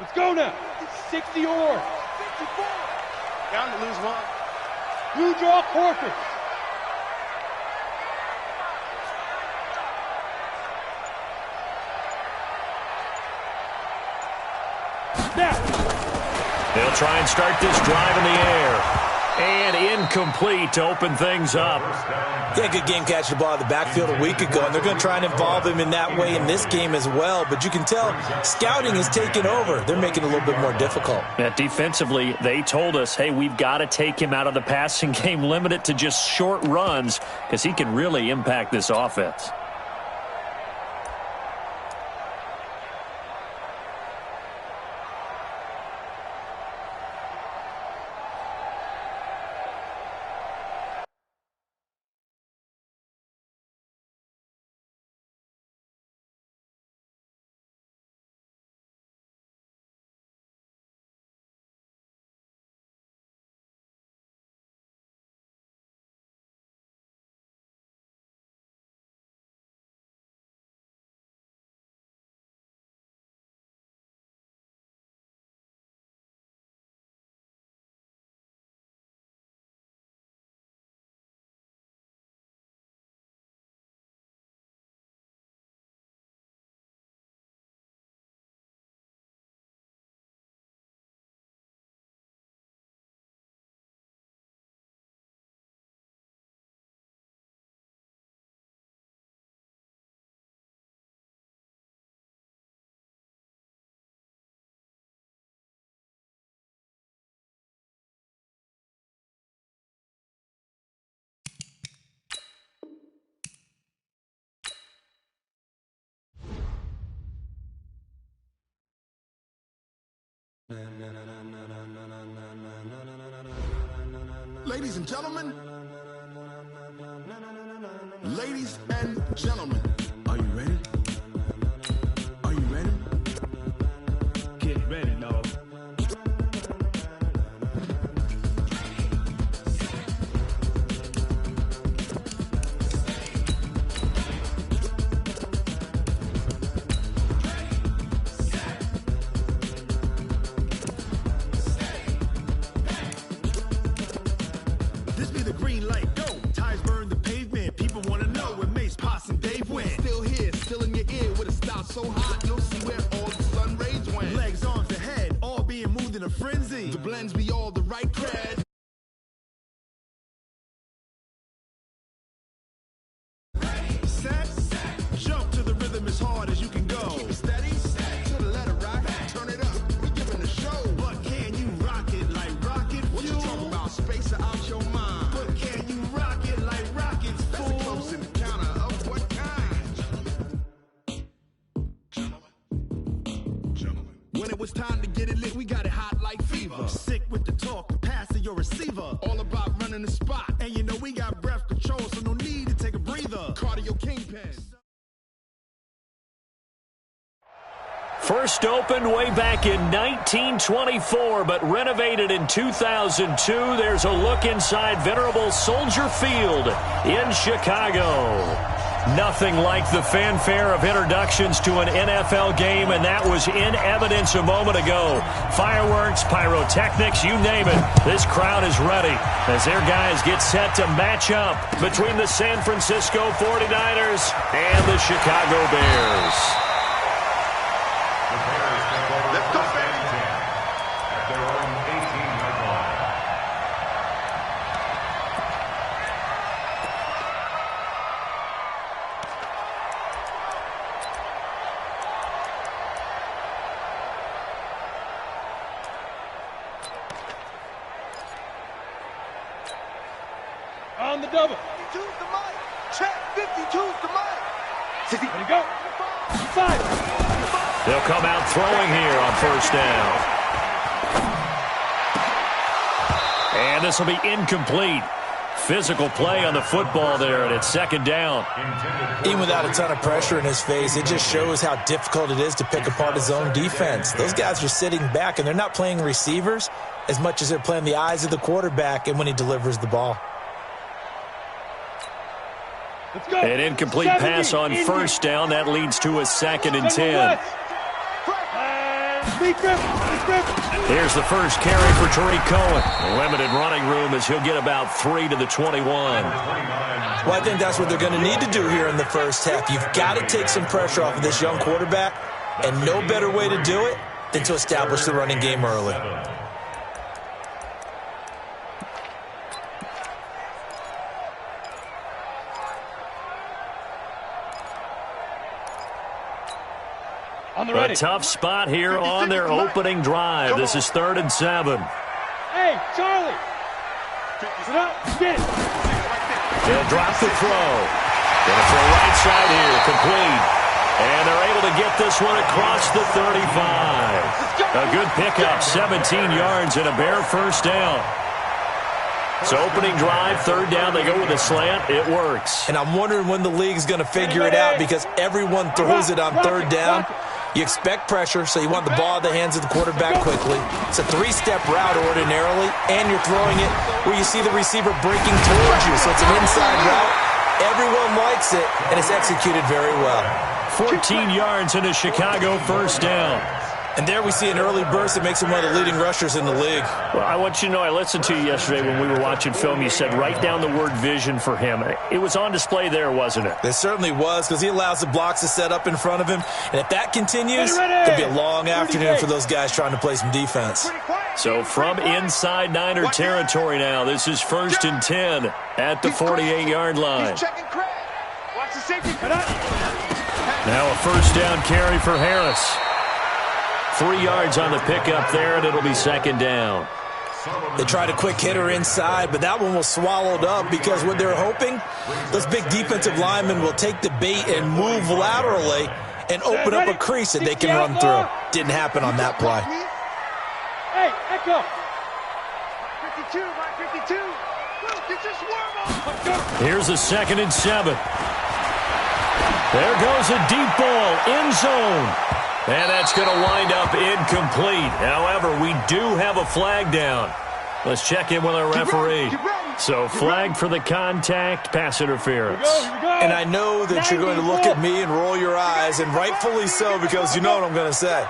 Let's go now. 60 or. Down to lose one. Blue draw corpus. They'll try and start this drive in the air. And incomplete to open things up. Yeah, good game catching the ball in the backfield a week ago, and they're going to try and involve him in that way in this game as well. But you can tell scouting is taking over. They're making it a little bit more difficult. Yeah, defensively, they told us, hey, we've got to take him out of the passing game, limit it to just short runs, because he can really impact this offense. Ladies and gentlemen, ladies and gentlemen, are you ready? Are you ready? Get ready, dog. So hot, you'll see where all the sun rays went. Legs, arms, the head, all being moved in a frenzy. The blends be all the right cred. Set, jump to the rhythm as hard as you can go. Keep it steady, to the letter rock. Turn it up, we giving a show. But can you rock it like rocket fuel? What you talking about? Space out your mind. But can you rock it like rockets, fool? That's a close encounter of what kind? When it was time to get it lit, we got it hot like fever. Sick with the talk, the pass to your receiver. All about running the spot. And you know we got breath control, so no need to take a breather. Cardio kingpin. First opened way back in 1924, but renovated in 2002. There's a look inside venerable Soldier Field in Chicago. Nothing like the fanfare of introductions to an NFL game, and that was in evidence a moment ago. Fireworks, pyrotechnics, you name it. This crowd is ready as their guys get set to match up between the San Francisco 49ers and the Chicago Bears. Let's go, baby. At their own 18-yard line. On the double. 52's the mic. Check. 52's the mic. Ready to go. 5. They'll come out throwing here on first down. And this will be incomplete. Physical play on the football there, and it's second down. Even without a ton of pressure in his face, it just shows how difficult it is to pick apart his own defense. Those guys are sitting back, and they're not playing receivers as much as they're playing the eyes of the quarterback and when he delivers the ball. Let's go. An incomplete pass on first down. That leads to a 2nd and 10. And Here's the first carry for Tariq Cohen. Limited running room as he'll get about 3 to the 21. Well, I think that's what they're going to need to do here in the first half. You've got to take some pressure off of this young quarterback, and no better way to do it than to establish the running game early. A tough spot here on their opening drive. This is 3rd and 7. Hey, Charlie! They'll drop the throw. Gonna throw right side here, complete. And they're able to get this one across the 35. A good pickup, 17 yards and a bare first down. So opening drive, 3rd down, they go with a slant. It works. And I'm wondering when the league's going to figure it out, because everyone throws it on 3rd down. You expect pressure, so you want the ball in the hands of the quarterback quickly. It's a 3-step route ordinarily, and you're throwing it where you see the receiver breaking towards you. So it's an inside route. Everyone likes it, and it's executed very well. 14 yards and a Chicago first down. And there we see an early burst that makes him one of the leading rushers in the league. Well, I want you to know, I listened to you yesterday when we were watching film. You said write down the word vision for him. It was on display there, wasn't it? It certainly was, because he allows the blocks to set up in front of him. And if that continues, it'll be a long afternoon for those guys trying to play some defense. So from inside Niner territory now, this is 1st and 10 at the 48-yard line. Now a first down carry for Harris. 3 yards on the pickup there, and it'll be 2nd down. They tried a quick hitter inside, but that one was swallowed up, because what they're hoping, those big defensive linemen will take the bait and move laterally and open up a crease that they can run through. Didn't happen on that play. Hey, Echo! 52. Here's a 2nd and 7. There goes a deep ball, end zone. And that's going to wind up incomplete. However, we do have a flag down. Let's check in with our referee. So flag for the contact, pass interference. And I know that you're going to look at me and roll your eyes, and rightfully so, because you know what I'm going to say.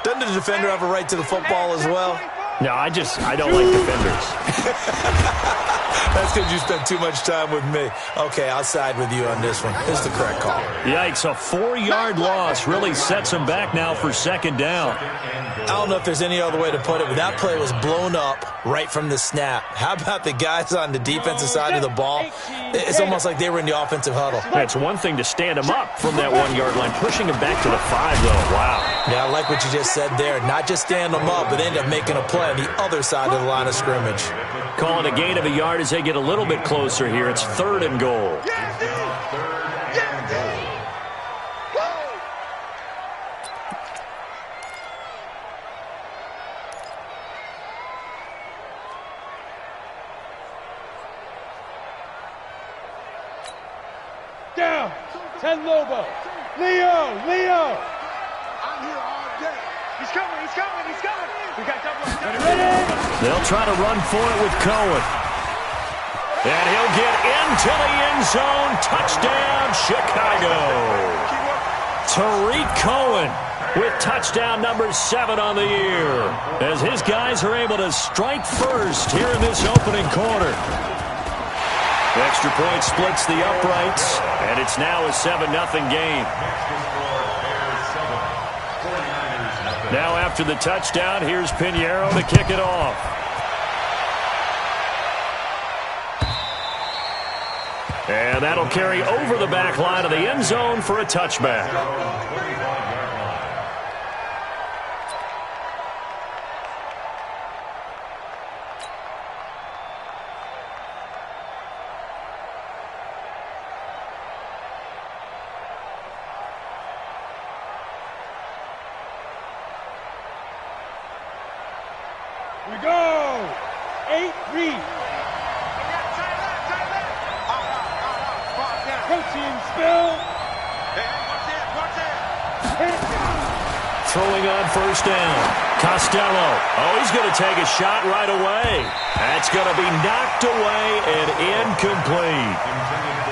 Doesn't the defender have a right to the football as well? No, I don't like defenders. That's because you spent too much time with me. Okay, I'll side with you on this one. This is the correct call. Yikes, a 4-yard loss really sets them back now for 2nd down. I don't know if there's any other way to put it, but that play was blown up right from the snap. How about the guys on the defensive side of the ball? It's almost like they were in the offensive huddle. It's one thing to stand them up from that 1-yard line, pushing them back to the 5, though. Wow. Yeah, I like what you just said there. Not just stand them up, but end up making a play on the other side of the line of scrimmage. Calling a gain of a yard as they get a little bit closer here. It's 3rd and goal. Down! 10 Lobo! Leo! I'm here all day. He's coming! We got double. They'll try to run for it with Cohen. And he'll get into the end zone. Touchdown, Chicago. Tariq Cohen with touchdown number 7 on the year, as his guys are able to strike first here in this opening quarter. Extra point splits the uprights, and it's now a 7-0 game. Now after the touchdown, here's Pinheiro to kick it off. And that'll carry over the back line of the end zone for a touchback. We go! 8 read. Protein spill. Throwing on first down. Costello. Oh, he's going to take a shot right away. That's going to be knocked away and incomplete.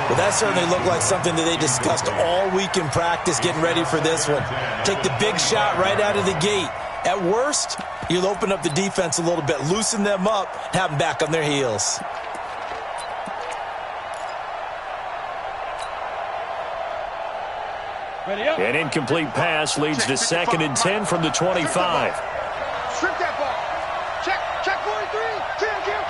Well, that certainly looked like something that they discussed all week in practice, getting ready for this one. Take the big shot right out of the gate. At worst, you'll open up the defense a little bit, loosen them up, and have them back on their heels. An incomplete pass leads to 2nd and 10 from the 25. Strip that ball. Check 43. Kill.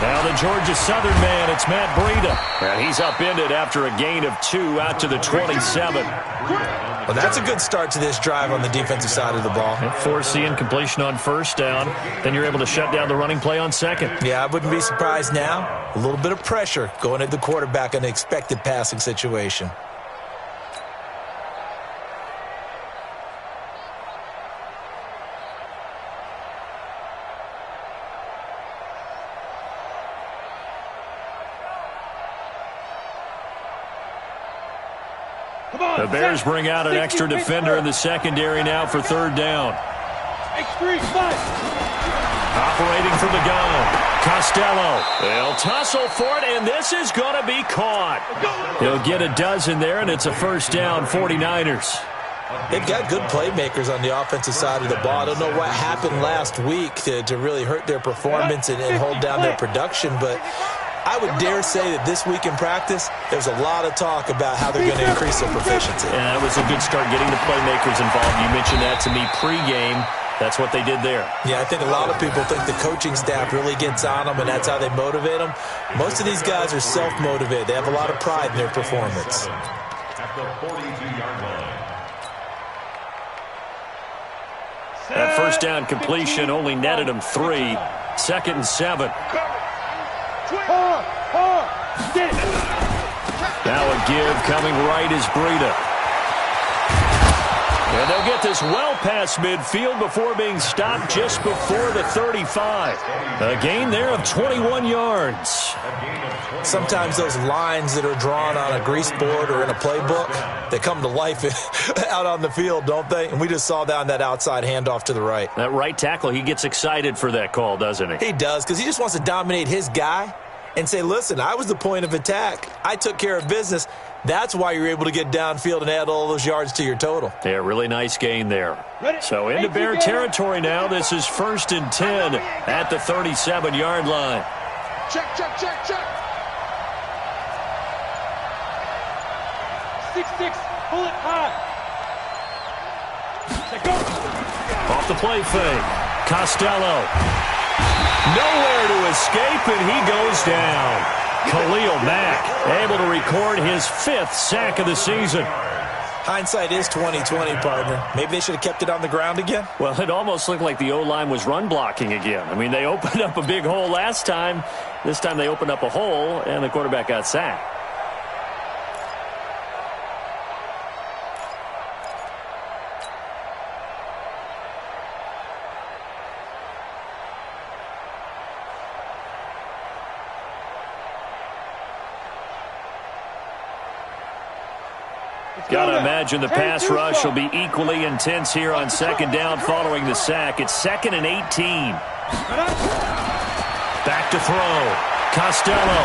Now the Georgia Southern man, it's Matt Breida. And he's upended after a gain of 2 out to the 27. Well, that's a good start to this drive on the defensive side of the ball. Force the incompletion on 1st down. Then you're able to shut down the running play on 2nd. Yeah, I wouldn't be surprised now. A little bit of pressure going at the quarterback in an expected passing situation. The Bears bring out an extra defender in the secondary now for 3rd down. Operating from the gun, Costello. They'll tussle for it, and this is going to be caught. He'll get a dozen there, and it's a 1st down, 49ers. They've got good playmakers on the offensive side of the ball. I don't know what happened last week to really hurt their performance and hold down their production, but I would dare say that this week in practice, there's a lot of talk about how they're going to increase their proficiency. And that was a good start getting the playmakers involved. You mentioned that to me pregame. That's what they did there. Yeah, I think a lot of people think the coaching staff really gets on them, and that's how they motivate them. Most of these guys are self-motivated. They have a lot of pride in their performance. At the 42-yard line. That 1st down completion only netted them 3. 2nd and 7. Now a give coming right is Breida. And they'll get this well past midfield before being stopped just before the 35. A gain there of 21 yards. Sometimes those lines that are drawn on a grease board or in a playbook, they come to life out on the field, don't they? And we just saw that on that outside handoff to the right. That right tackle, he gets excited for that call, doesn't he? He does, because he just wants to dominate his guy and say, listen, I was the point of attack. I took care of business. That's why you're able to get downfield and add all those yards to your total. Yeah, really nice gain there. So into Bear territory now. This is 1st and 10 at the 37-yard line. Check. 6-6, pull it high. Go. Off the play fake. Costello. Nowhere to escape, and he goes down. Khalil Mack able to record his 5th sack of the season. Hindsight is 20/20, partner. Maybe they should have kept it on the ground again. Well, it almost looked like the O-line was run blocking again. I mean, they opened up a big hole last time. This time they opened up a hole, and the quarterback got sacked. Got to imagine the pass rush will be equally intense here on 2nd down following the sack. It's 2nd and 18. Back to throw. Costello.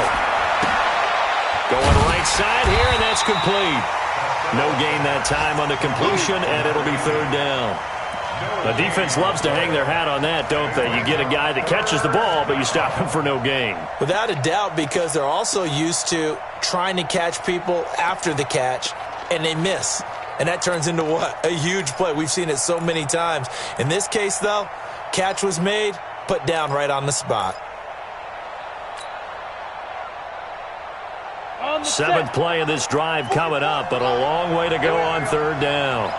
Going right side here, and that's complete. No gain that time on the completion, and it'll be 3rd down. The defense loves to hang their hat on that, don't they? You get a guy that catches the ball, but you stop him for no gain. Without a doubt, because they're also used to trying to catch people after the catch, and they miss. And that turns into what? A huge play. We've seen it so many times. In this case, though, catch was made, put down right on the spot. 7th play of this drive coming up, but a long way to go on 3rd down.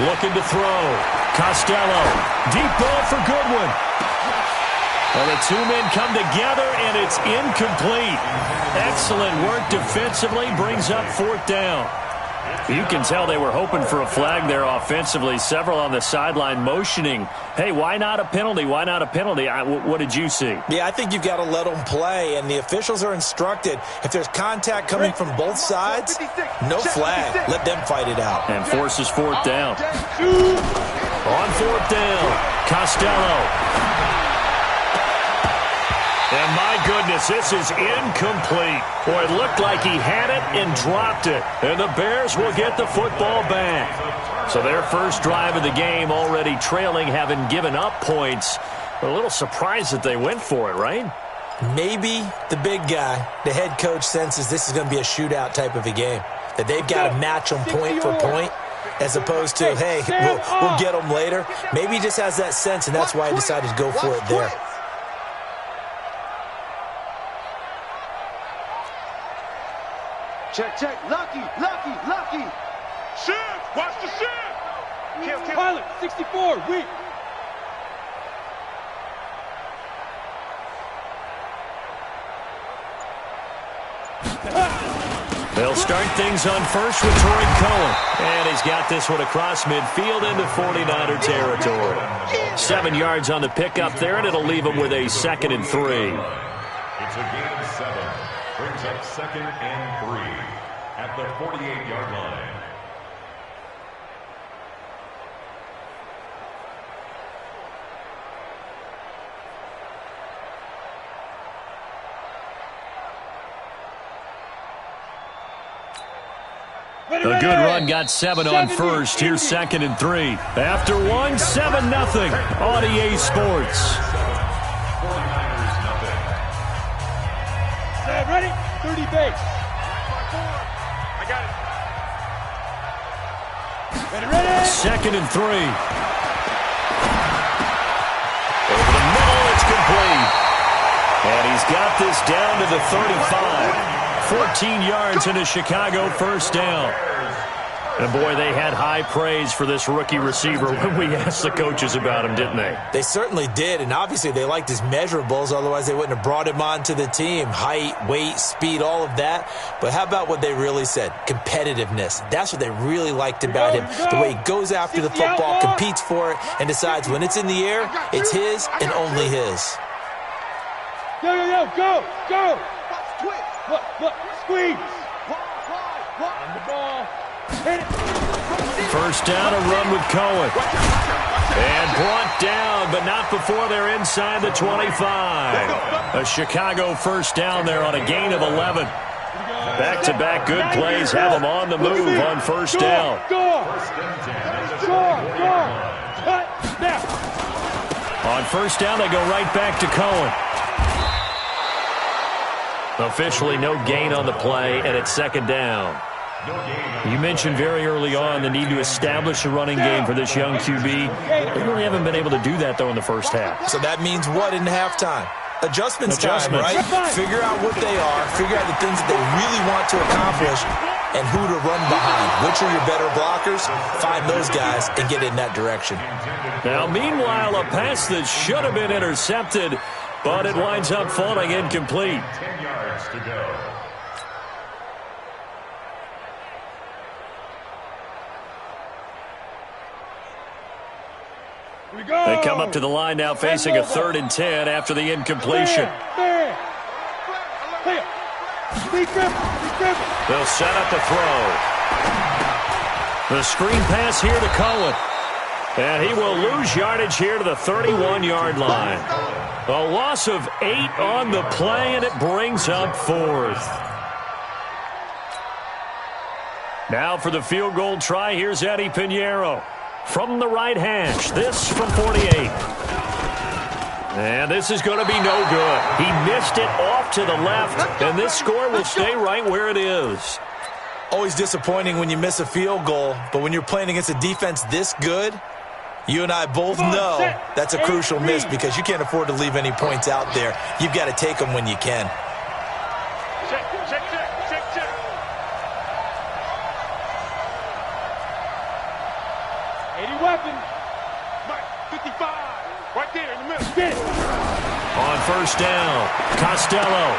Looking to throw. Costello. Deep ball for Goodwin. Well, the two men come together, and it's incomplete. Excellent work defensively, brings up 4th down. You can tell they were hoping for a flag there offensively. Several on the sideline motioning, hey, why not a penalty? Why not a penalty? What did you see? Yeah, I think you've got to let them play, and the officials are instructed, if there's contact coming from both sides, no flag. Let them fight it out. And forces 4th down. On 4th down, Costello. And my goodness, this is incomplete. Boy, it looked like he had it and dropped it. And the Bears will get the football back. So their first drive of the game already trailing, having given up points. A little surprised that they went for it, right? Maybe the big guy, the head coach, senses this is going to be a shootout type of a game. That they've got to match them point for point, as opposed to, hey, we'll get them later. Maybe he just has that sense, and that's why he decided to go for it there. Check, check. Lucky. Shift! Watch the shift! Kill. Pilot, 64, weak. They'll start things on first with Troy Cohen. And he's got this one across midfield into 49er territory. 7 yards on the pickup there, and it'll leave him with a 2nd and 3. It's a gain of 7. Brings up 2nd and 3 at the 48-yard line. A good run got 7 on first. Here's 2nd and 3. After 1, 7-0 on EA Sports. 49ers nothing. Set, ready? 30 base. I got it. Ready? 2nd and 3. Over the middle, it's complete. And he's got this down to the 35. 14 yards and a Chicago first down. And boy, they had high praise for this rookie receiver when we asked the coaches about him, didn't they? They certainly did, and obviously they liked his measurables, otherwise they wouldn't have brought him onto the team. Height, weight, speed, all of that. But how about what they really said? Competitiveness. That's what they really liked about him. The way he goes after the football, competes for it, and decides when it's in the air, it's his and only his. Yo, go! Look, squeeze! On the ball. Hit it! First down, a run with Cohen. And brought down, but not before they're inside the 25. A Chicago first down there on a gain of 11. Back-to-back good plays have them on the move on first down. Go! On first down, they go right back to Cohen. Officially no gain on the play, and it's 2nd down. You mentioned very early on the need to establish a running game for this young QB. They really haven't been able to do that, though, in the first half. So that means what in halftime? Adjustments time, right? Figure out what they are, figure out the things that they really want to accomplish, and who to run behind. Which are your better blockers? Find those guys and get in that direction. Now, meanwhile, a pass that should have been intercepted, but it winds up falling incomplete. 10 yards to go. They come up to the line now facing a 3rd and 10 after the incompletion. They'll set up the throw. The screen pass here to Cohen. And he will lose yardage here to the 31-yard line. A loss of 8 on the play, and it brings up 4th. Now for the field goal try, here's Eddie Pinheiro. From the right hash, this from 48. And this is going to be no good. He missed it off to the left, and this score will stay right where it is. Always disappointing when you miss a field goal, but when you're playing against a defense this good, you and I both know that's a crucial miss because you can't afford to leave any points out there. You've got to take them when you can. Check. 80 weapon. Mike, 55. Right there in the middle. Get it. On first down, Costello.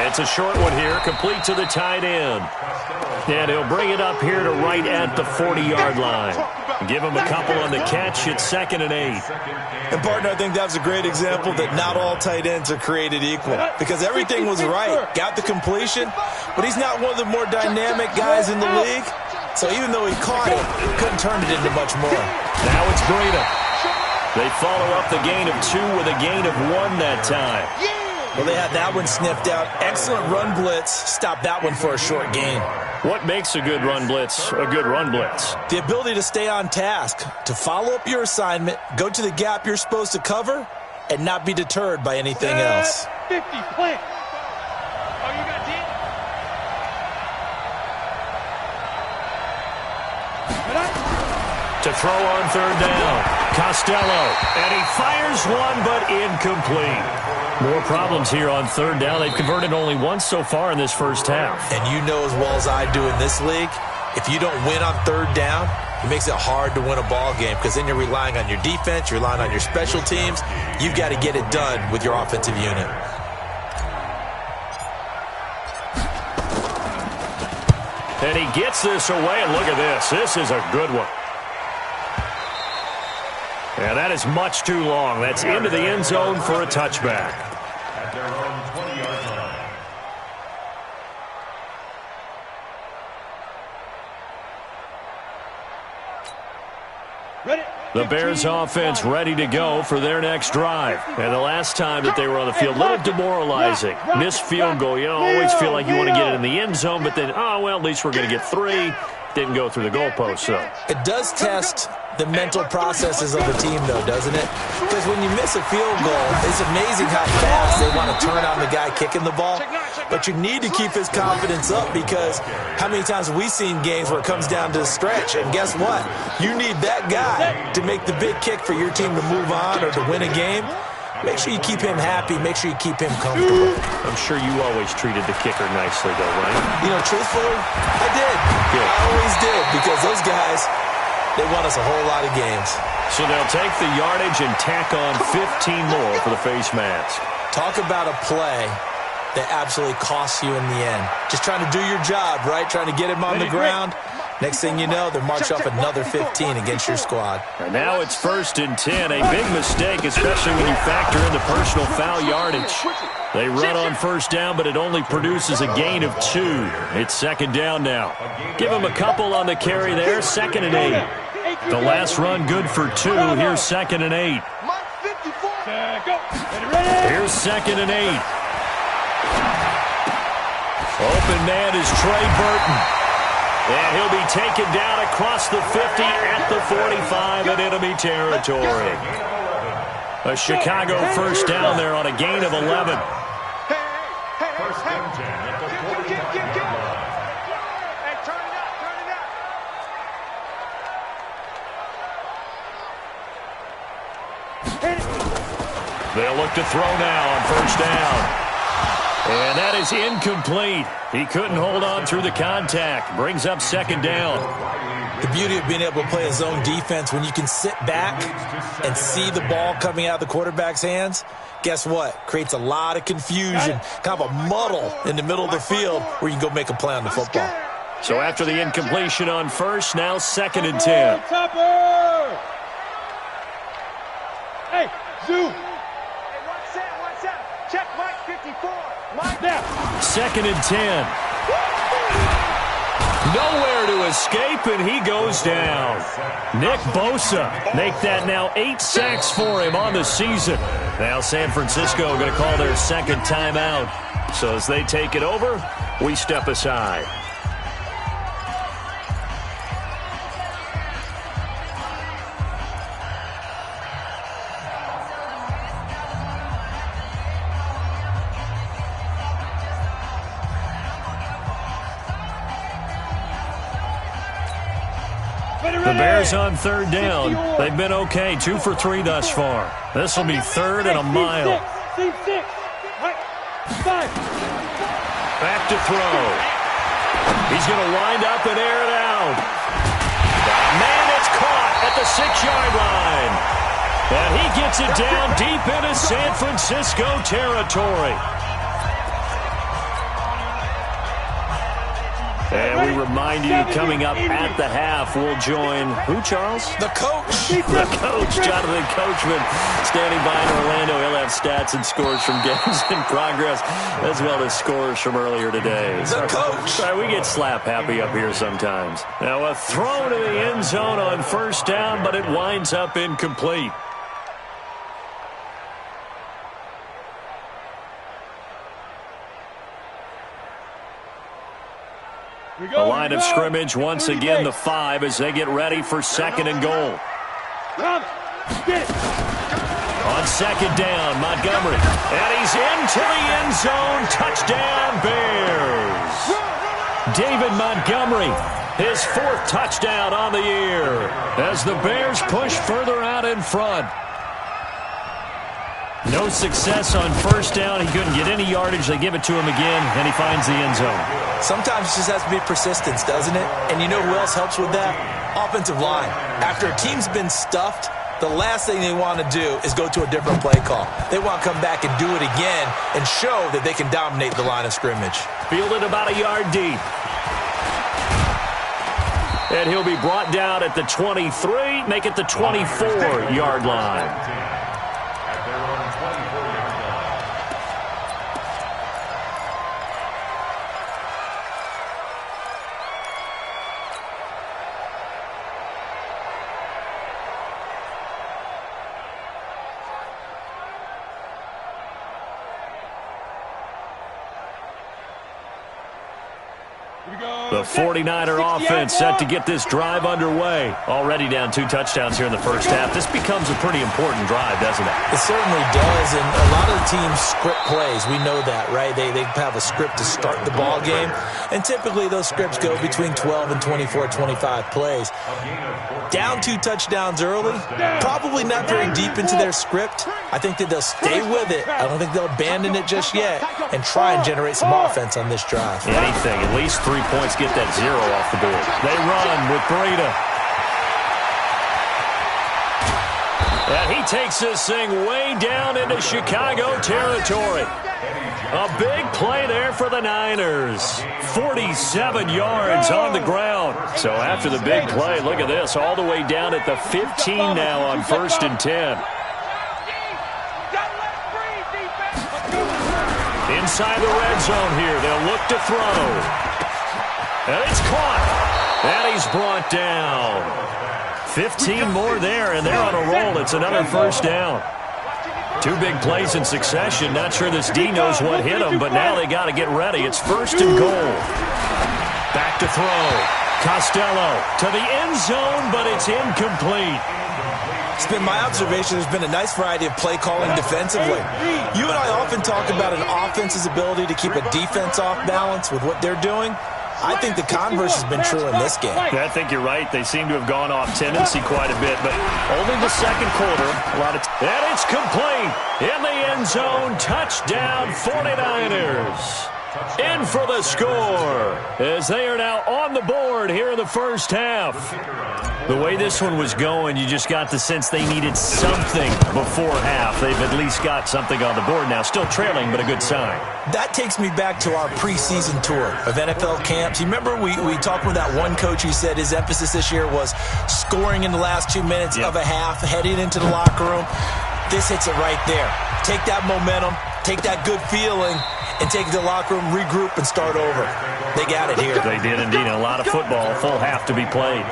It's a short one here, complete to the tight end. And he'll bring it up here to right at the 40-yard line. Give him a couple on the catch. It's 2nd and 8. And, partner, I think that was a great example that not all tight ends are created equal because everything was right. Got the completion, but he's not one of the more dynamic guys in the league. So even though he caught it, couldn't turn it into much more. Now it's Breida. They follow up the gain of 2 with a gain of 1 that time. Well, they had that one sniffed out. Excellent run blitz. Stop that one for a short gain. What makes a good run blitz a good run blitz? The ability to stay on task, to follow up your assignment, go to the gap you're supposed to cover, and not be deterred by anything else. 50, plant. Oh, you got deep? To throw on third down, Costello, and he fires one, but incomplete. More problems here on third down. They've converted only once so far in this first half. And you know as well as I do in this league, if you don't win on third down, it makes it hard to win a ball game because then you're relying on your defense, you're relying on your special teams. You've got to get it done with your offensive unit. And he gets this away, and look at this. This is a good one. And that is much too long. That's into the end zone for a touchback. At their own 20-yard line. Ready? The Bears offense ready to go for their next drive. And the last time that they were on the field, a little demoralizing. Missed field goal. You always feel like you want to get it in the end zone, but then, oh, well, at least we're going to get 3. Didn't go through the goalpost, though. It does test the mental processes of the team, though, doesn't it? Because when you miss a field goal, it's amazing how fast they want to turn on the guy kicking the ball. But you need to keep his confidence up because how many times have we seen games where it comes down to the stretch? And guess what? You need that guy to make the big kick for your team to move on or to win a game. Make sure you keep him happy. Make sure you keep him comfortable. I'm sure you always treated the kicker nicely, though, right? You know, truthfully, I did. Good. I always did because those guys, they won us a whole lot of games. So they'll take the yardage and tack on 15 more for the face mask. Talk about a play that absolutely costs you in the end. Just trying to do your job, right? Trying to get him on the ground. Next thing you know, they'll march off another 15 against your squad. And now it's 1st and 10. A big mistake, especially when you factor in the personal foul yardage. They run on first down, but it only produces a gain of 2. It's 2nd down now. Give them a couple on the carry there. 2nd and 8. The last run good for 2. Here's 2nd and 8. Here's 2nd and 8. Open man is Trey Burton. And he'll be taken down across the 50 at the 45 in enemy territory. A Chicago first down there on a gain of 11. First and 10 at the 45-yard line. Hey, turn it up, They'll look to throw now on first down. And that is incomplete. He couldn't hold on through the contact. Brings up 2nd down. The beauty of being able to play a zone defense when you can sit back and see the ball coming out of the quarterback's hands, guess what? Creates a lot of confusion, kind of a muddle in the middle of the field where you can go make a play on the football. So after the incompletion on first, now 2nd and 10. Topper! Hey, Zoo! Watch out. Check Mike 54. Mike Now! 2nd and 10. Nowhere to escape, and he goes down. Nick Bosa make that now 8 sacks for him on the season. Now San Francisco going to call their 2nd timeout. So as they take it over, we step aside. The Bears on 3rd down. They've been okay, 2 for 3 thus far. This will be 3rd and a mile. Back to throw. He's going to wind up and air it out. Man, it's caught at the 6-yard line. And he gets it down deep into San Francisco territory. And we remind you, coming up at the half, we'll join who, Charles? The coach. The coach, Jonathan Coachman, standing by in Orlando. He'll have stats and scores from games in progress, as well as scores from earlier today. The coach. Sorry, we get slap happy up here sometimes. Now a throw to the end zone on first down, but it winds up incomplete. The line of scrimmage once again the 5 as they get ready for 2nd and goal. On 2nd down, Montgomery. And he's into the end zone. Touchdown, Bears. David Montgomery, his 4th touchdown on the year as the Bears push further out in front. No success on 1st down. He couldn't get any yardage. They give it to him again, and he finds the end zone. Sometimes it just has to be persistence, doesn't it? And you know who else helps with that? Offensive line. After a team's been stuffed, the last thing they want to do is go to a different play call. They want to come back and do it again and show that they can dominate the line of scrimmage. Fielded about a yard deep. And he'll be brought down at the 23, make it the 24-yard line. The 49er offense set to get this drive underway. Already down 2 touchdowns here in the first half. This becomes a pretty important drive, doesn't it? It certainly does, and a lot of the teams script plays. We know that, right? They have a script to start the ball game, and typically those scripts go between 12 and 24, 25 plays. Down 2 touchdowns early, probably not very deep into their script. I think that they'll stay with it. I don't think they'll abandon it just yet and try and generate some offense on this drive. Anything, at least 3 points, get that 0 off the board. They run with Breida. And he takes this thing way down into Chicago territory. A big play there for the Niners. 47 yards on the ground. So after the big play, look at this, all the way down at the 15 now on 1st and 10. Inside the red zone here, they'll look to throw. And it's caught. And he's brought down. 15 more there, and they're on a roll. It's another 1st down. 2 big plays in succession. Not sure this D knows what hit him, but now they got to get ready. It's 1st and goal. Back to throw. Costello to the end zone, but it's incomplete. It's been my observation there's been a nice variety of play calling defensively. You and I often talk about an offense's ability to keep a defense off balance with what they're doing. I think the converse has been true in this game. I think you're right. They seem to have gone off tendency quite a bit, but only the 2nd quarter. And it's complete. In the end zone, touchdown 49ers. In for the score as they are now on the board here in the first half. The way this one was going, you just got the sense they needed something before half. They've at least got something on the board now. Still trailing, but a good sign. That takes me back to our preseason tour of NFL camps. You remember we talked with that one coach who said his emphasis this year was scoring in the last 2 minutes of a half, heading into the locker room. This hits it right there. Take that momentum, take that good feeling, and take it to the locker room, regroup, and start over. They got it here. They did indeed. A lot of football, full half to be played.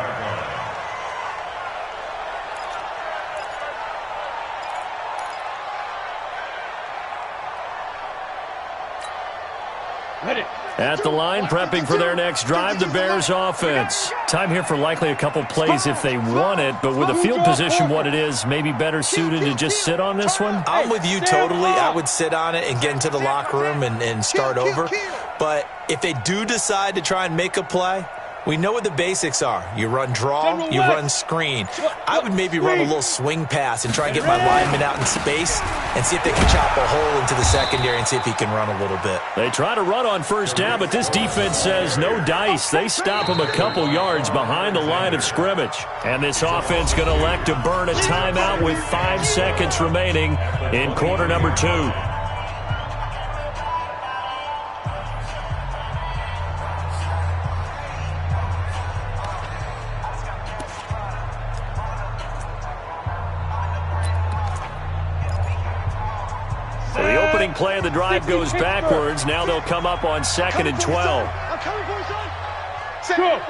At the line, prepping for their next drive, the Bears offense. Time here for likely a couple plays if they want it, but with the field position what it is, maybe better suited to just sit on this one? I'm with you totally. I would sit on it and get into the locker room and start over. But if they do decide to try and make a play, we know what the basics are. You run draw, you run screen. I would maybe run a little swing pass and try and get my lineman out in space and see if they can chop a hole into the secondary and see if he can run a little bit. They try to run on 1st down, but this defense says no dice. They stop him a couple yards behind the line of scrimmage. And this offense going to elect to burn a timeout with 5 seconds remaining in quarter number 2. So the opening play of the drive goes backwards. Now they'll come up on 2nd and 12. I'm coming for you, son. Say, Jim.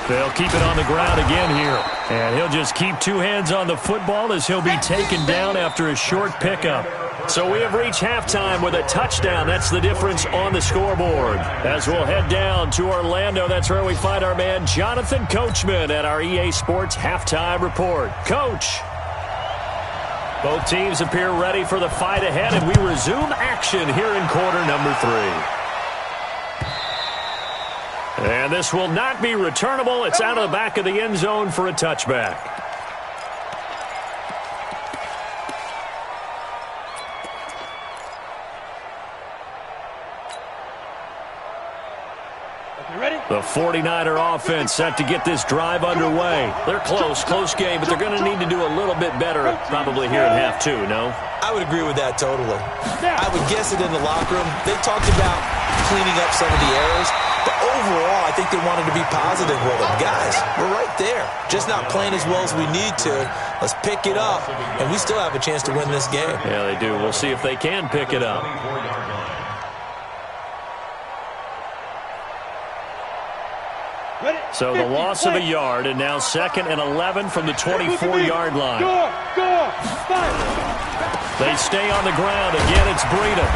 They'll keep it on the ground again here. And he'll just keep two hands on the football as he'll be taken down after a short pickup. So we have reached halftime with a touchdown. That's the difference on the scoreboard. As we'll head down to Orlando, that's where we find our man Jonathan Coachman at our EA Sports Halftime Report. Coach. Both teams appear ready for the fight ahead, and we resume action here in quarter number 3. And this will not be returnable. It's out of the back of the end zone for a touchback. The 49er offense set to get this drive underway. They're close game, but they're going to need to do a little bit better probably here in half 2, no? I would agree with that totally. I would guess it in the locker room. They talked about cleaning up some of the errors, but overall, I think they wanted to be positive with them. Guys, we're right there. Just not playing as well as we need to. Let's pick it up, and we still have a chance to win this game. Yeah, they do. We'll see if they can pick it up. So the loss of a yard, and now 2nd and 11 from the 24-yard line. They stay on the ground. Again, it's Breida.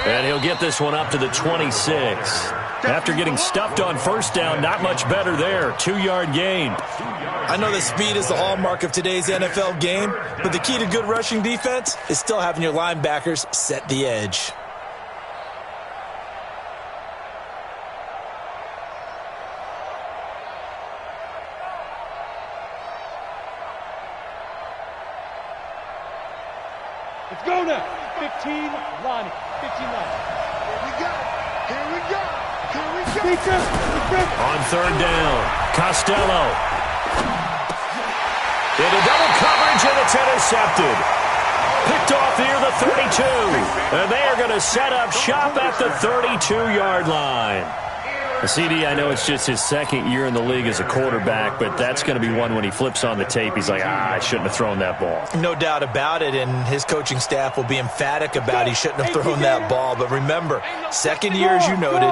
And he'll get this one up to the 26. After getting stuffed on first down, not much better there. 2-yard gain. I know that speed is the hallmark of today's NFL game, but the key to good rushing defense is still having your linebackers set the edge. Let's go now. 15 line. 15 line. Here we go. Here we go. Here we go. On 3rd down, Costello. Into double coverage, and it's intercepted. Picked off near the 32. And they are going to set up shop at the 32-yard line. CD, I know it's just his 2nd year in the league as a quarterback, but that's going to be one when he flips on the tape. He's like, I shouldn't have thrown that ball. No doubt about it, and his coaching staff will be emphatic about he shouldn't have thrown that ball. But remember, 2nd year, as you noted,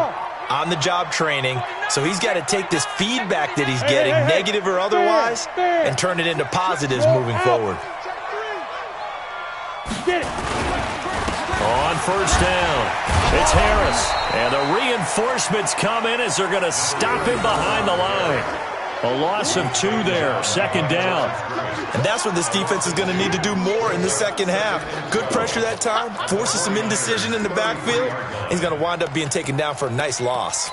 on-the-job training, so he's got to take this feedback that he's getting, negative or otherwise, and turn it into positives moving forward. On 1st down, it's Harris. And the reinforcements come in as they're going to stop him behind the line. A loss of 2 there, 2nd down. And that's what this defense is going to need to do more in the second half. Good pressure that time, forces some indecision in the backfield. He's going to wind up being taken down for a nice loss.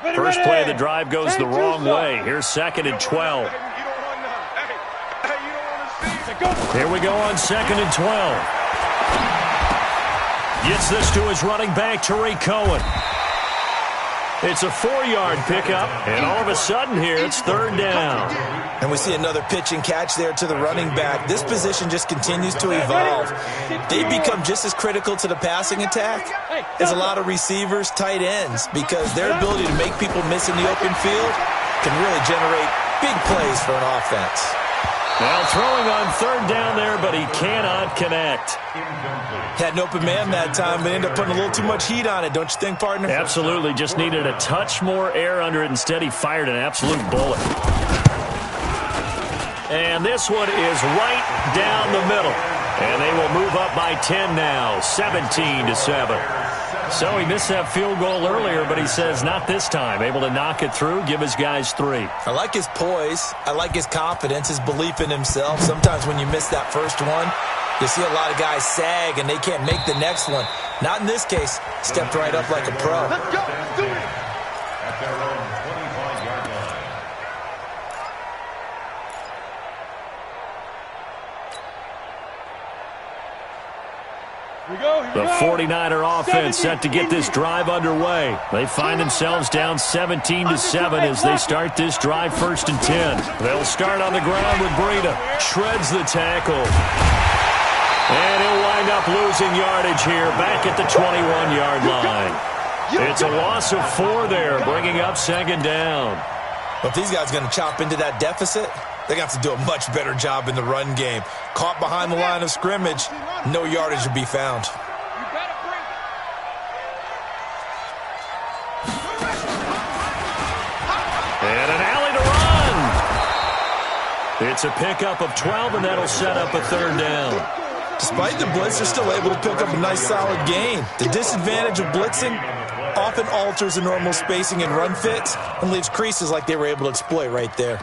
First play of the drive goes the wrong way. Here's 2nd and 12. Here we go on 2nd and 12. Gets this to his running back, Tariq Cohen. It's a 4-yard pickup, and all of a sudden here, it's 3rd down. And we see another pitch and catch there to the running back. This position just continues to evolve. They become just as critical to the passing attack as a lot of receivers, tight ends, because their ability to make people miss in the open field can really generate big plays for an offense. Well, throwing on 3rd down there, but he cannot connect. Had an open man that time, but ended up putting a little too much heat on it, don't you think, partner? Absolutely. Just needed a touch more air under it. Instead, he fired an absolute bullet. And this one is right down the middle. And they will move up by 10 now, 17-7. So he missed that field goal earlier, but he says not this time. Able to knock it through, give his guys 3. I like his poise. I like his confidence, his belief in himself. Sometimes when you miss that first one, you see a lot of guys sag and they can't make the next one. Not in this case. Stepped right up like a pro. Let's go. Let's do it. At their own 25-yard line. The 49er offense set to get this drive underway. They find themselves down 17-7 as they start this drive 1st and 10. They'll start on the ground with Breida. Shreds the tackle. And he'll wind up losing yardage here back at the 21-yard line. It's a loss of 4 there, bringing up 2nd down. Well, if these guys are going to chop into that deficit, they're going to have to do a much better job in the run game. Caught behind the line of scrimmage, no yardage to be found. It's a pickup of 12, and that'll set up a third down. Despite the blitz, they're still able to pick up a nice, solid gain. The disadvantage of blitzing often alters the normal spacing and run fits and leaves creases like they were able to exploit right there.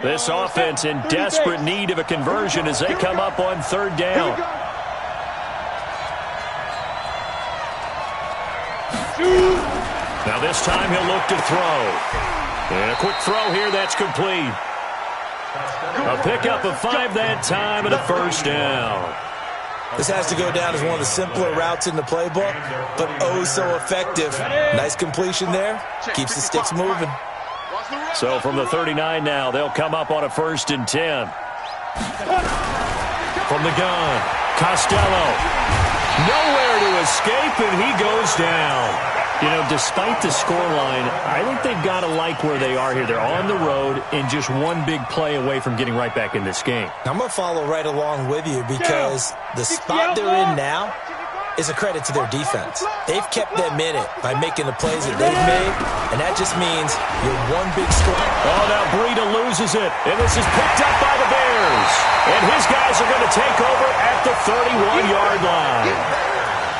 This offense in desperate need of a conversion as they come up on third down. Now this time he'll look to throw. And a quick throw here, that's complete. A pickup of 5 that time and a first down. This has to go down as one of the simpler routes in the playbook, but oh so effective. Nice completion there. Keeps the sticks moving. So from the 39 now, they'll come up on a 1st and 10. From the gun, Costello. Nowhere to escape, and he goes down. You know, despite the scoreline, I think they've got to like where they are here. They're on the road and just one big play away from getting right back in this game. I'm going to follow right along with you because the spot they're in now is a credit to their defense. They've kept them in it by making the plays that they've made, and that just means you're one big score. Oh, now Breida loses it, and this is picked up by the Bears. And his guys are going to take over at the 31-yard line.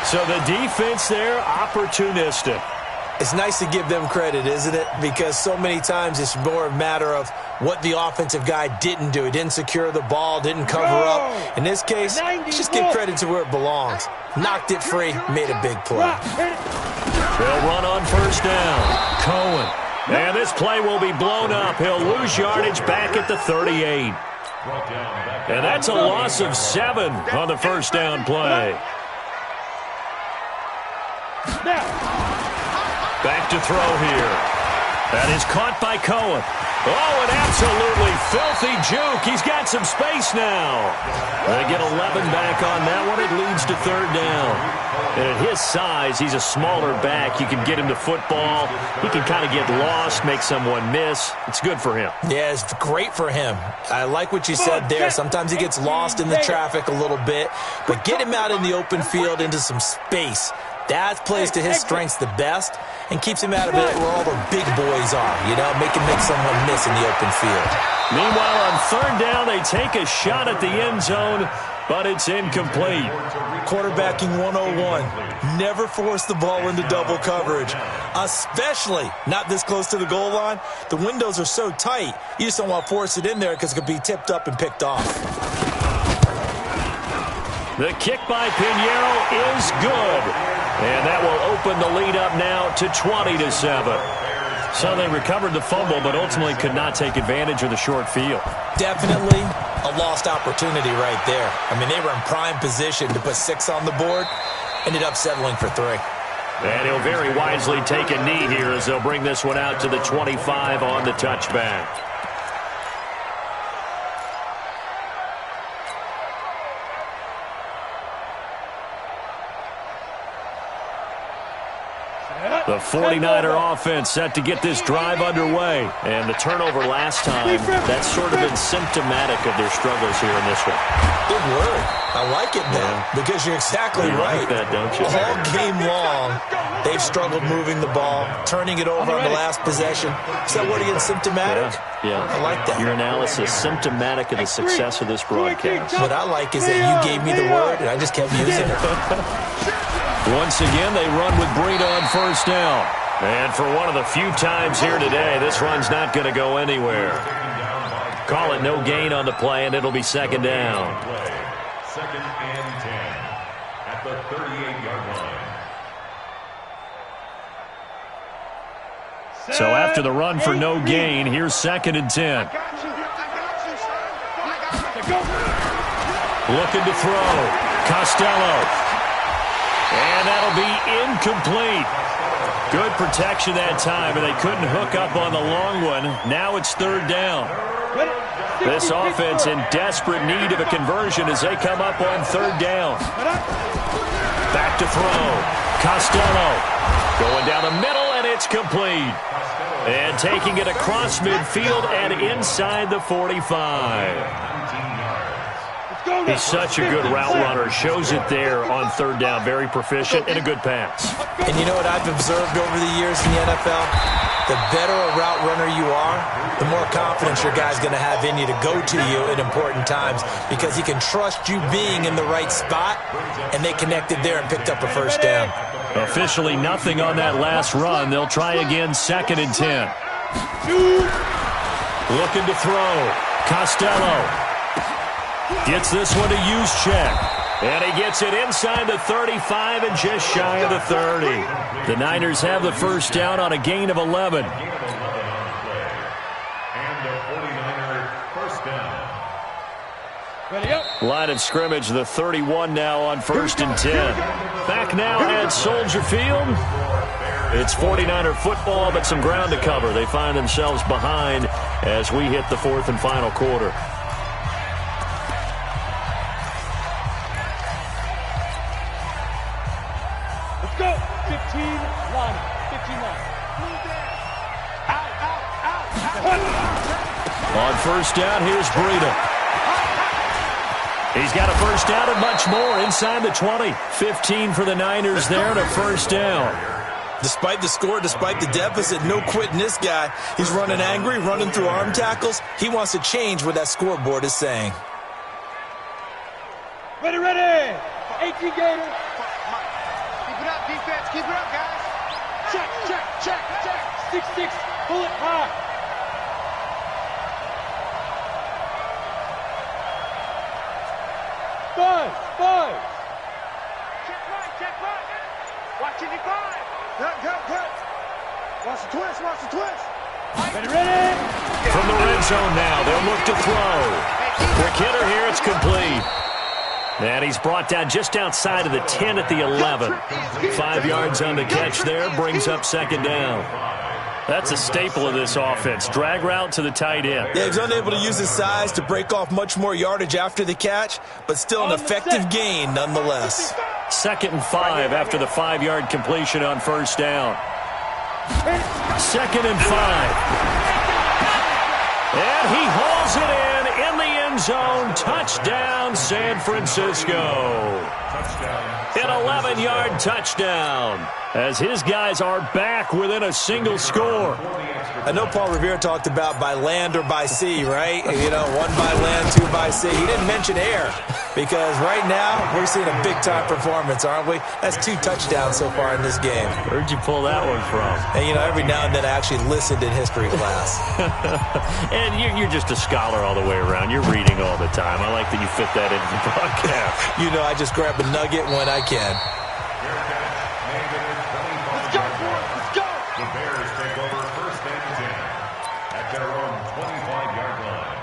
So the defense there, opportunistic. It's nice to give them credit, isn't it? Because so many times it's more a matter of what the offensive guy didn't do. He didn't secure the ball, didn't cover up. In this case, just give credit to where it belongs. Knocked it free, made a big play. They'll run on first down. Cohen. And this play will be blown up. He'll lose yardage back at the 38. And that's a loss of 7 on the first down play. Back to throw here. That is caught by Cohen. Oh, an absolutely filthy juke. He's got some space now. They get 11 back on that one. It leads to third down. And at his size, he's a smaller back. You can get him to football. He can kind of get lost, make someone miss. It's good for him. Yeah, it's great for him. I like what you said there. Sometimes he gets lost in the traffic a little bit, but get him out in the open field into some space. That plays to his strengths the best and keeps him out of it where all the big boys are, you know, make someone miss in the open field. Meanwhile, on third down, they take a shot at the end zone, but it's incomplete. Quarterbacking 101. Never force the ball into double coverage, especially not this close to the goal line. The windows are so tight, you just don't want to force it in there because it could be tipped up and picked off. The kick by Pinheiro is good. And that will open the lead up now to 20-7. So they recovered the fumble, but ultimately could not take advantage of the short field. Definitely a lost opportunity right there. I mean, they were in prime position to put 6 on the board. Ended up settling for 3. And he'll very wisely take a knee here as they'll bring this one out to the 25 on the touchback. The 49er offense set to get this drive underway. And the turnover last time, that's sort of been symptomatic of their struggles here in this one. Good word. I like it, man, because you're exactly right. Like that, don't you? All game long, they've struggled moving the ball, turning it over on the last possession. Is that word again, symptomatic? Yeah. I like that. Your analysis, symptomatic of the success of this broadcast. What I like is that you gave me the word, and I just kept using it. Once again, they run with Breida on first down. And for one of the few times here today, this run's not going to go anywhere. Call it no gain on the play, and it'll be second down. 2nd and 10 at the 38-yard line. So after the run for no gain, here's 2nd and 10. Looking to throw. Costello. And that'll be incomplete. Good protection that time, and they couldn't hook up on the long one. Now it's third down. This offense in desperate need of a conversion as they come up on third down. Back to throw. Costello going down the middle, and it's complete. And taking it across midfield and inside the 45. He's such a good route runner. Shows it there on third down. Very proficient and a good pass. And you know what I've observed over the years in the NFL? The better a route runner you are, the more confidence your guy's going to have in you to go to you at important times because he can trust you being in the right spot, and they connected there and picked up a first down. Officially nothing on that last run. They'll try again, 2nd and 10. Looking to throw. Costello gets this one to use check. And he gets it inside the 35 and just shy of the 30. The Niners have the first down on a gain of 11. And the 49er first down. Ready up. Line of scrimmage, the 31 now on 1st and 10. Back now at Soldier Field. It's 49er football, but some ground to cover. They find themselves behind as we hit the 4th and final quarter. Let's go. 15 line. 15 line. On first down, here's Breida. He's got a first down and much more inside the 20. 15 for the Niners there and a first down. Despite the score, despite the deficit, no quitting this guy. He's running angry, running through arm tackles. He wants to change what that scoreboard is saying. Ready, ready. 18 Gator. Keep it up, defense. Keep it up, guys. Check, check, check, check. 6-6. Pull it high. Five. Check right. Watch it, five. Good. Watch the twist. Ready, ready. From the red zone now, they'll look to throw. Quick hitter here, it's complete. And he's brought down just outside of the 10 at the 11. 5 yards on the catch there, brings up 2nd down. That's a staple of this offense. Drag route to the tight end. Yeah, he's unable to use his size to break off much more yardage after the catch, but still an effective gain nonetheless. 2nd and 5 after the 5-yard completion on first down. 2nd and 5. And he hauls it in the end zone. Touchdown, San Francisco. An 11-yard touchdown as his guys are back within a single score. I know Paul Revere talked about by land or by sea, right? You know, 1 by land, 2 by sea. He didn't mention air because right now we're seeing a big-time performance, aren't we? That's 2 touchdowns so far in this game. Where'd you pull that one from? And, you know, every now and then I actually listened in history class. And you're just a scholar all the way around. You're reading all the time. I like that you fit that into the broadcast. You know, I just grab a nugget when I can. Let's go. The Bears take over 1st and 10 at their own 25-yard line.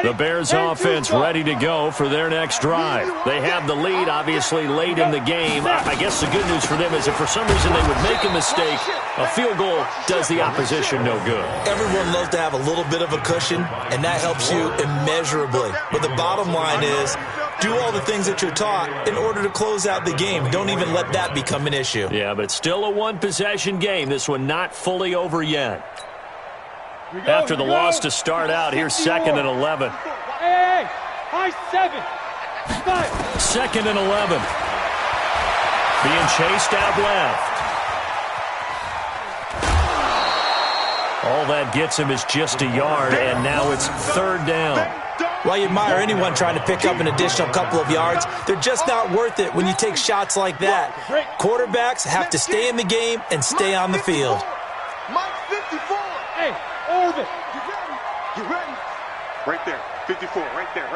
The Bears offense ready to go for their next drive. They have the lead, obviously, late in the game. I guess the good news for them is if for some reason they would make a mistake, a field goal does the opposition no good. Everyone loves to have a little bit of a cushion, and that helps you immeasurably. But the bottom line is, do all the things that you're taught in order to close out the game. Don't even let that become an issue. Yeah, but still a one-possession game. This one not fully over yet. After the loss to start out, here's 2nd and 11. Hey, high 7. 5. 2nd and 11. Being chased out left. All that gets him is just a yard, and now it's 3rd down. While you admire anyone trying to pick up an additional couple of yards, they're just not worth it when you take shots like that. Quarterbacks have to stay in the game and stay on the field. Mike 54. Hey, Orvin. You ready? Right there. 54. Right there.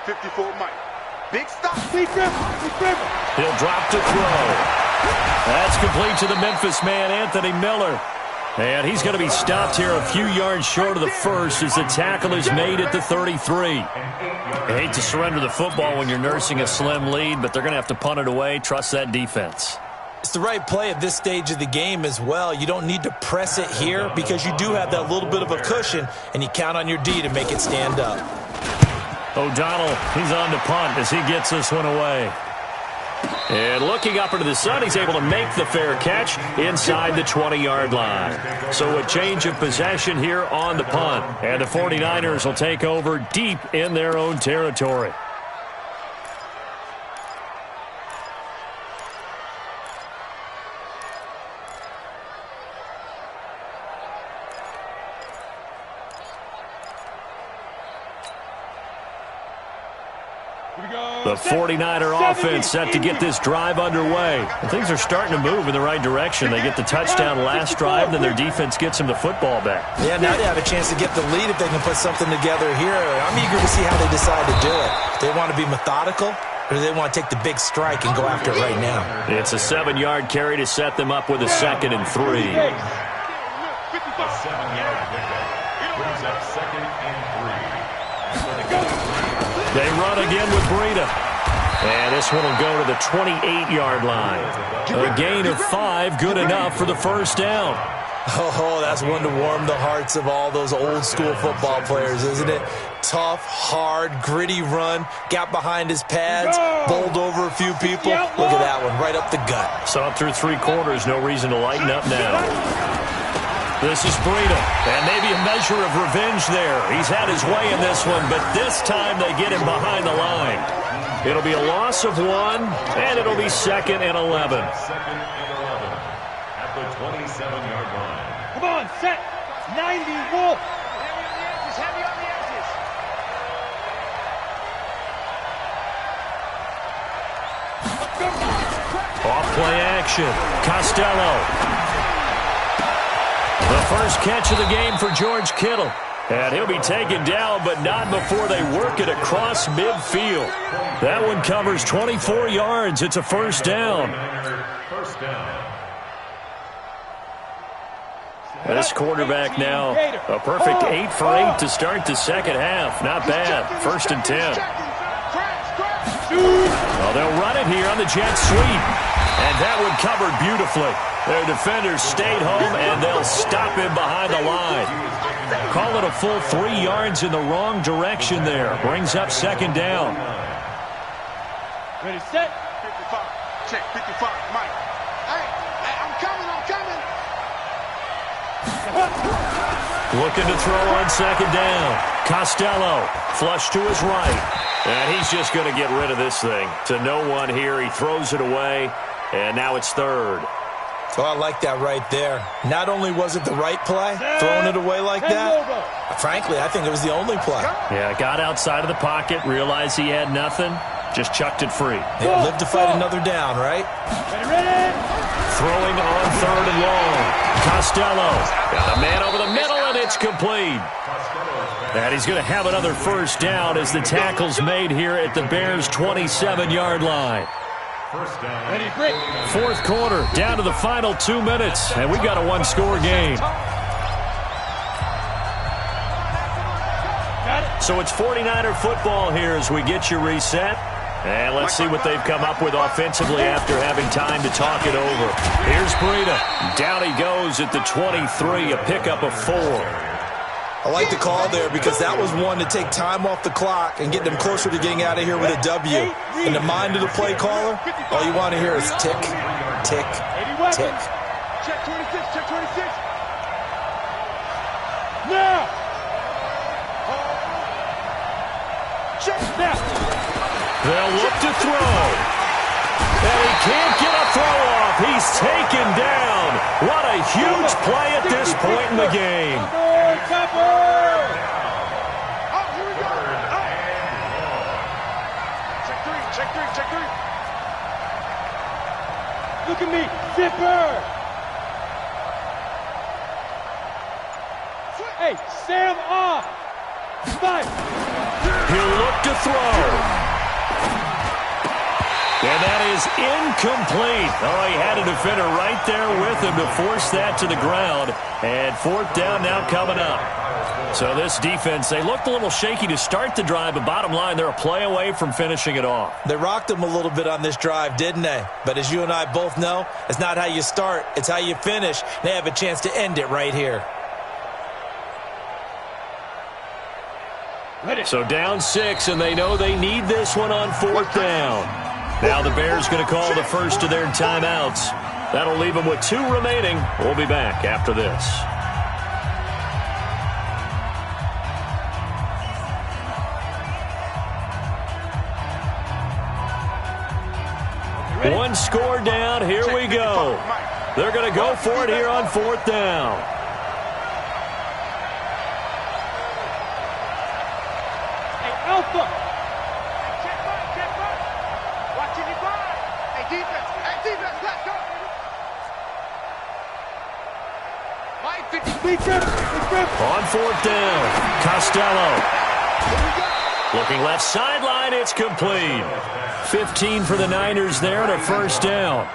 54 Mike. Big stop. Please dribble. He'll drop to throw. That's complete to the Memphis man, Anthony Miller. And he's going to be stopped here a few yards short of the first as the tackle is made at the 33. I hate to surrender the football when you're nursing a slim lead, but they're going to have to punt it away. Trust that defense. It's the right play at this stage of the game as well. You don't need to press it here because you do have that little bit of a cushion, and you count on your D to make it stand up. O'Donnell, he's on to punt as he gets this one away. And looking up into the sun, he's able to make the fair catch inside the 20-yard line. So a change of possession here on the punt. And the 49ers will take over deep in their own territory. The 49er offense set to get this drive underway. And things are starting to move in the right direction. They get the touchdown last drive, then their defense gets them the football back. Yeah, now they have a chance to get the lead if they can put something together here. I'm eager to see how they decide to do it. Do they want to be methodical, or do they want to take the big strike and go after it right now? It's a 7-yard carry to set them up with a 2nd and 3. A 7-yard pickup brings up 2nd and 3. They run again with Breida. And this one will go to the 28-yard line. A gain of 5, good enough for the first down. Oh, that's one to warm the hearts of all those old-school football players, isn't it? Tough, hard, gritty run, got behind his pads, bowled over a few people. Look at that one, right up the gut. So up through 3 quarters, no reason to lighten up now. This is Breida, and maybe a measure of revenge there. He's had his way in this one, but this time they get him behind the line. It'll be a loss of 1, and it'll be 2nd and 11. 2nd and 11 at the 27-yard line. Come on, set. 90, Wolf. Heavy on the edges. Off play action. Costello. The first catch of the game for George Kittle. And he'll be taken down, but not before they work it across midfield. That one covers 24 yards. It's a first down. First down. This quarterback now, a perfect 8 for 8 to start the second half. Not bad. 1st and 10. Well, they'll run it here on the jet sweep. And that one covered beautifully. Their defenders stayed home, and they'll stop him behind the line. Call it a full 3 yards in the wrong direction there. Brings up 2nd down. Ready, set. 55. Check, 55. Mike. Hey, I'm coming. Looking to throw on 2nd down. Costello, flush to his right. And he's just going to get rid of this thing. To no one here, he throws it away, and now it's 3rd. So I like that right there. Not only was it the right play, throwing it away like that, frankly, I think it was the only play. Yeah, got outside of the pocket, realized he had nothing, just chucked it free. Yeah, live to fight another down, right? Ready. Throwing on 3rd and long. Costello got a man over the middle, and it's complete. And he's going to have another first down as the tackle's made here at the Bears' 27-yard line. First down. Ready, break. 4th quarter, down to the final 2 minutes, and we've got a 1-score game. So it's 49er football here as we get you reset. And let's see what they've come up with offensively after having time to talk it over. Here's Breida. Down he goes at the 23, a pickup of 4. I like the call there because that was one to take time off the clock and get them closer to getting out of here with a W. In the mind of the play caller, all you want to hear is tick, tick, tick. Check 26, check 26. Now. Check Now. They'll look to throw. And he can't get a throw off. He's taken down. What a huge play at this point in the game. Copper. Oh, here we go. Oh. Check 3, check 3. Look at me. Zipper. Hey, Sam off. Five. He'll look to throw. And that is incomplete. Oh, he had a defender right there with him to force that to the ground. And 4th down now coming up. So this defense, they looked a little shaky to start the drive, but bottom line, they're a play away from finishing it off. They rocked them a little bit on this drive, didn't they? But as you and I both know, it's not how you start, it's how you finish. They have a chance to end it right here. So down 6, and they know they need this one on 4th down. Now the Bears going to call the first of their timeouts. That'll leave them with 2 remaining. We'll be back after this. One score down. Here we go. They're going to go for it here on 4th down. Hey, Alpha. Check back. Watching your back. Hey, defense, let's go. Mike, 50. On 4th down, Costello. Looking left sideline, it's complete. 15 for the Niners there and a first down.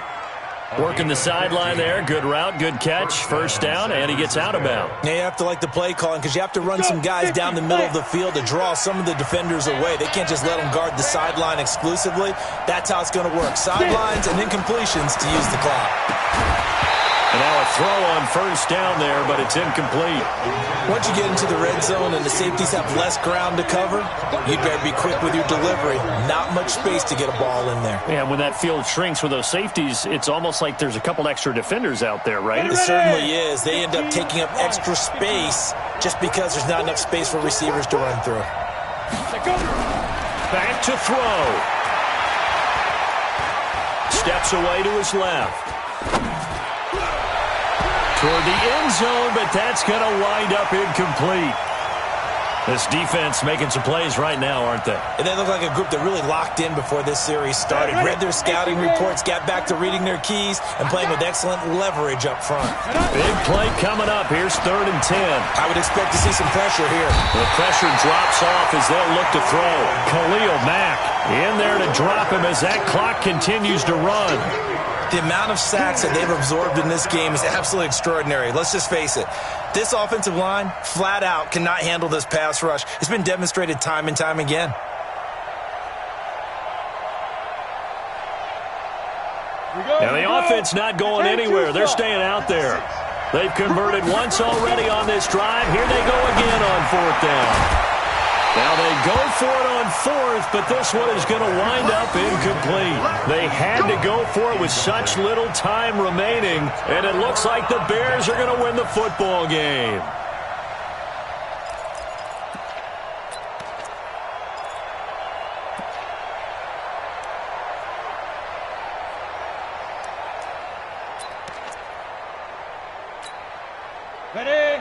Working the sideline there. Good route, good catch. First down, and he gets out of bounds. Yeah, you have to like the play calling because you have to run some guys down the middle of the field to draw some of the defenders away. They can't just let them guard the sideline exclusively. That's how it's going to work. Sidelines and incompletions to use the clock. And now a throw on first down there, but it's incomplete. Once you get into the red zone and the safeties have less ground to cover, you'd better be quick with your delivery. Not much space to get a ball in there. Yeah, when that field shrinks with those safeties, it's almost like there's a couple extra defenders out there, right? It certainly is. They end up taking up extra space just because there's not enough space for receivers to run through. Back to throw. Steps away to his left. Toward the end zone, but that's going to wind up incomplete. This defense making some plays right now, aren't they? And they look like a group that really locked in before this series started. Read their scouting reports, got back to reading their keys, and playing with excellent leverage up front. Big play coming up. Here's 3rd and 10. I would expect to see some pressure here. The pressure drops off as they'll look to throw. Khalil Mack in there to drop him as that clock continues to run. The amount of sacks that they've absorbed in this game is absolutely extraordinary. Let's just face it. This offensive line, flat out, cannot handle this pass rush. It's been demonstrated time and time again. Now the offense not going anywhere. They're staying out there. They've converted once already on this drive. Here they go again on 4th down. Now they go for it on 4th, but this one is going to wind up incomplete. They had to go for it with such little time remaining, and it looks like the Bears are going to win the football game.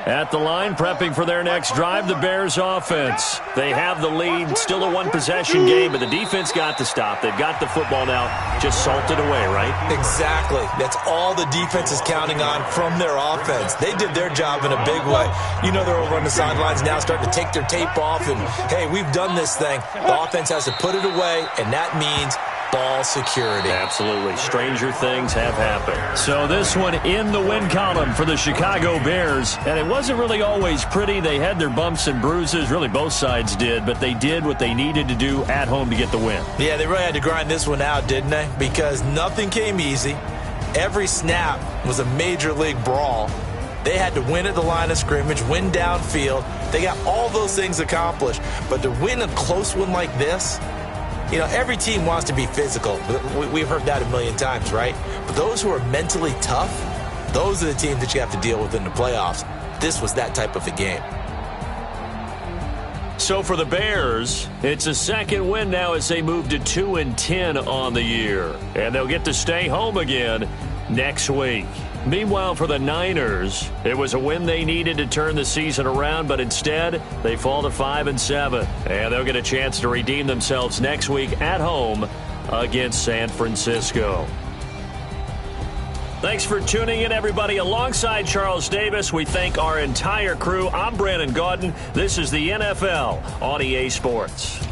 At the line, prepping for their next drive, the Bears offense. They have the lead, still a one-possession game, but the defense got to stop. They've got the football now, just salted away, right? Exactly. That's all the defense is counting on from their offense. They did their job in a big way. You know they're over on the sidelines now, starting to take their tape off, and, hey, we've done this thing. The offense has to put it away, and that means ball security. Absolutely. Stranger things have happened. So this one in the win column for the Chicago Bears. And it wasn't really always pretty. They had their bumps and bruises. Really, both sides did. But they did what they needed to do at home to get the win. Yeah, they really had to grind this one out, didn't they? Because nothing came easy. Every snap was a major league brawl. They had to win at the line of scrimmage, win downfield. They got all those things accomplished. But to win a close one like this, you know, every team wants to be physical. We've heard that a million times, right? But those who are mentally tough, those are the teams that you have to deal with in the playoffs. This was that type of a game. So for the Bears, it's a second win now as they move to 2-10 on the year. And they'll get to stay home again next week. Meanwhile, for the Niners, it was a win they needed to turn the season around, but instead, they fall to 5-7. And they'll get a chance to redeem themselves next week at home against San Francisco. Thanks for tuning in, everybody. Alongside Charles Davis, we thank our entire crew. I'm Brandon Gaudin. This is the NFL on EA Sports.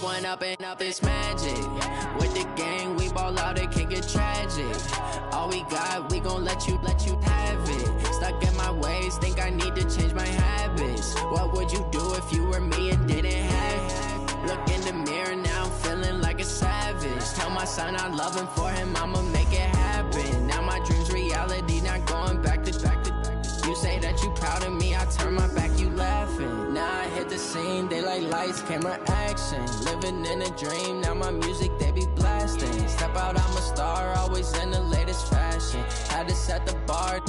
One up and up, it's magic. With the gang, we ball out, it can get tragic. All we got, we gon' let you have it. Stuck in my ways, think I need to change my habits. What would you do if you were me and didn't have it? Look in the mirror now, I'm feeling like a savage. Tell my son I love him, for him I'ma make it happen. Now my dream's reality, not going back to. You say that you proud of me, I turn my back, you laughing. Now I hit the scene, they like lights, camera, action. Living in a dream, now my music, they be blasting. Step out, I'm a star, always in the latest fashion. Had to set the bar.